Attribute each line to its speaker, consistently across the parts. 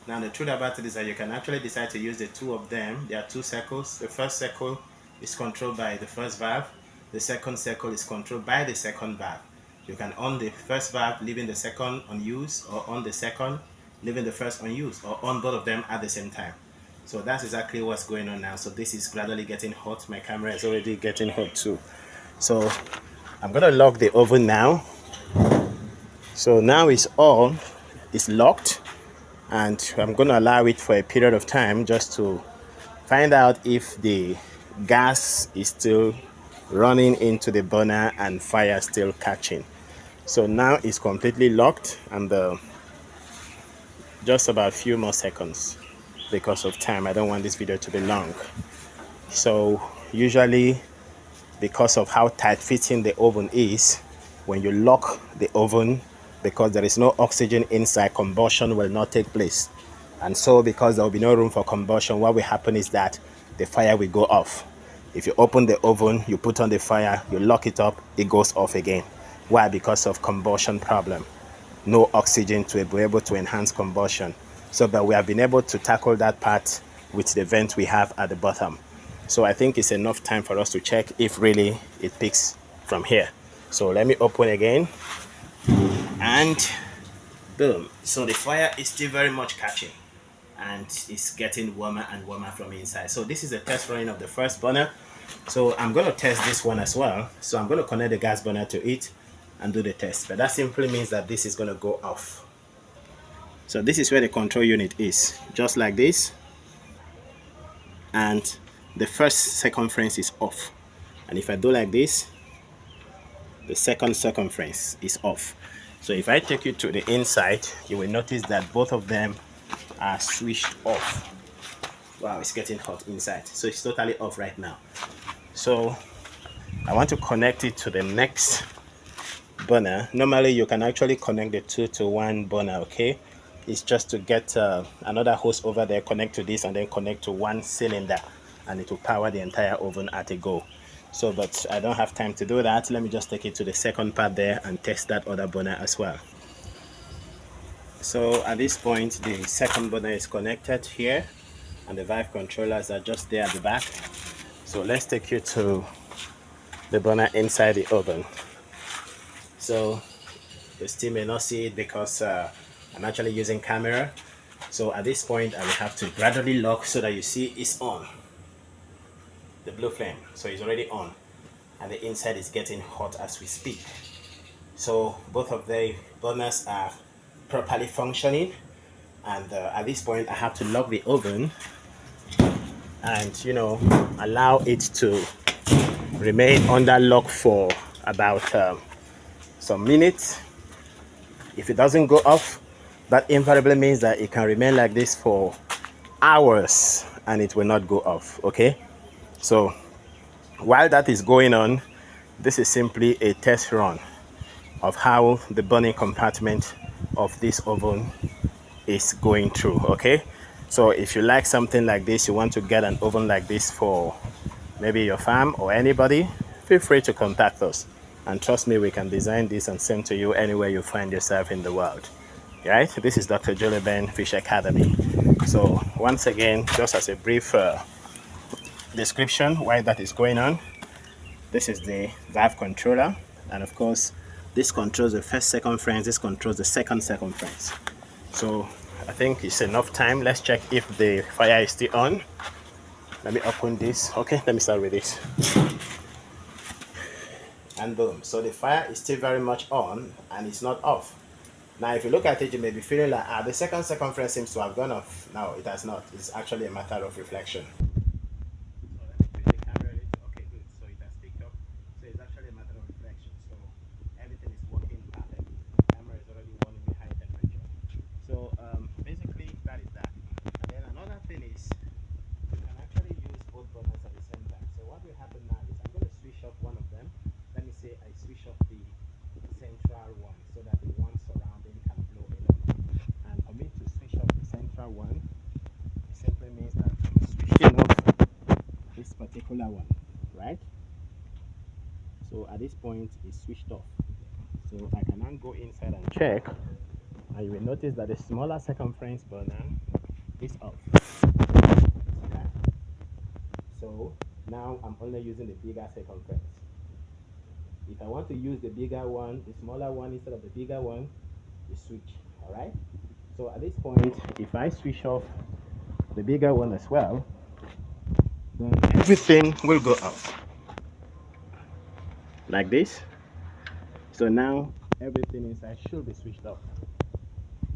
Speaker 1: Now the truth about it is that you can actually decide to use the two of them. There are two circles. The first circle is controlled by the first valve. The second circle is controlled by the second valve. You can on the first valve, leaving the second unused, or on the second, leaving the first unused, or on both of them at the same time. So that's exactly what's going on now. So this is gradually getting hot. My camera is already getting hot too. So I'm gonna lock the oven now. So now it's on, it's locked, and I'm gonna allow it for a period of time just to find out if the gas is still running into the burner and fire still catching. So now it's completely locked, and just about a few more seconds because of time. I don't want this video to be long. So usually, because of how tight fitting the oven is, when you lock the oven, because there is no oxygen inside, combustion will not take place. And so because there will be no room for combustion, what will happen is that the fire will go off. If you open the oven, you put on the fire, you lock it up, it goes off again. Why? Because of combustion problem. No oxygen to be able to enhance combustion. So that we have been able to tackle that part with the vent we have at the bottom. So I think it's enough time for us to check if really it picks from here. So let me open again, and boom. So the fire is still very much catching, and it's getting warmer and warmer from inside. So this is a test running of the first burner. So I'm going to test this one as well. So I'm going to connect the gas burner to it and do the test. But that simply means that this is going to go off. So this is where the control unit is, just like this. And the first circumference is off. And if I do like this, the second circumference is off. So if I take you to the inside, you will notice that both of them are switched off. Wow, it's getting hot inside. So it's totally off right now. So I want to connect it to the next burner. Normally you can actually connect the two to one burner, okay? It's just to get another hose over there, connect to this, and then connect to one cylinder, and it will power the entire oven at a go. So, but I don't have time to do that. Let me just take it to the second part there and test that other burner as well. So at this point, the second burner is connected here, and the valve controllers are just there at the back. So let's take you to the burner inside the oven. So you still may not see it because I'm actually using camera. So at this point, I will have to gradually lock so that you see it's on. The blue flame, so it's already on, and the inside is getting hot as we speak. So both of the burners are properly functioning, and at this point I have to lock the oven and allow it to remain under lock for about some minutes. If it doesn't go off, that invariably means that it can remain like this for hours and it will not go off. Okay, so while that is going on, this is simply a test run of how the burning compartment of this oven is going through. Okay, so if you like something like this, you want to get an oven like this for maybe your farm or anybody, feel free to contact us, and trust me, we can design this and send to you anywhere you find yourself in the world. Right, this is Dr. Julie Ben Fish Academy. So once again, just as a brief description why that is going on, this is the valve controller, and of course this controls the first circumference, this controls the second circumference. So I think it's enough time. Let's check if the fire is still on. Let me open this. Okay, let me start with this. And boom, so the fire is still very much on and it's not off. Now if you look at it, you may be feeling like the second circumference seems to have gone off. No, it has not. It's actually a matter of reflection. One simply means that I'm switching off this particular one, right? So at this point it's switched off. So I can now go inside and check and you will notice that the smaller circumference burner is off. So now I'm only using the bigger circumference. If I want to use the bigger one, the smaller one instead of the bigger one, you switch. All right. So at this point, if I switch off the bigger one as well, then everything will go off like this. So now everything inside should be switched off.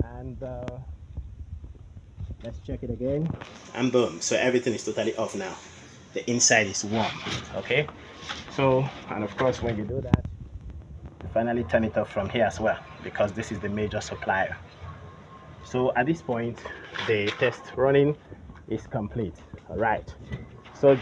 Speaker 1: And let's check it again. And boom. So everything is totally off now. The inside is warm. Okay. So, and of course, when you do that, you finally turn it off from here as well, because this is the major supplier. So at this point, the test running is complete. All right. So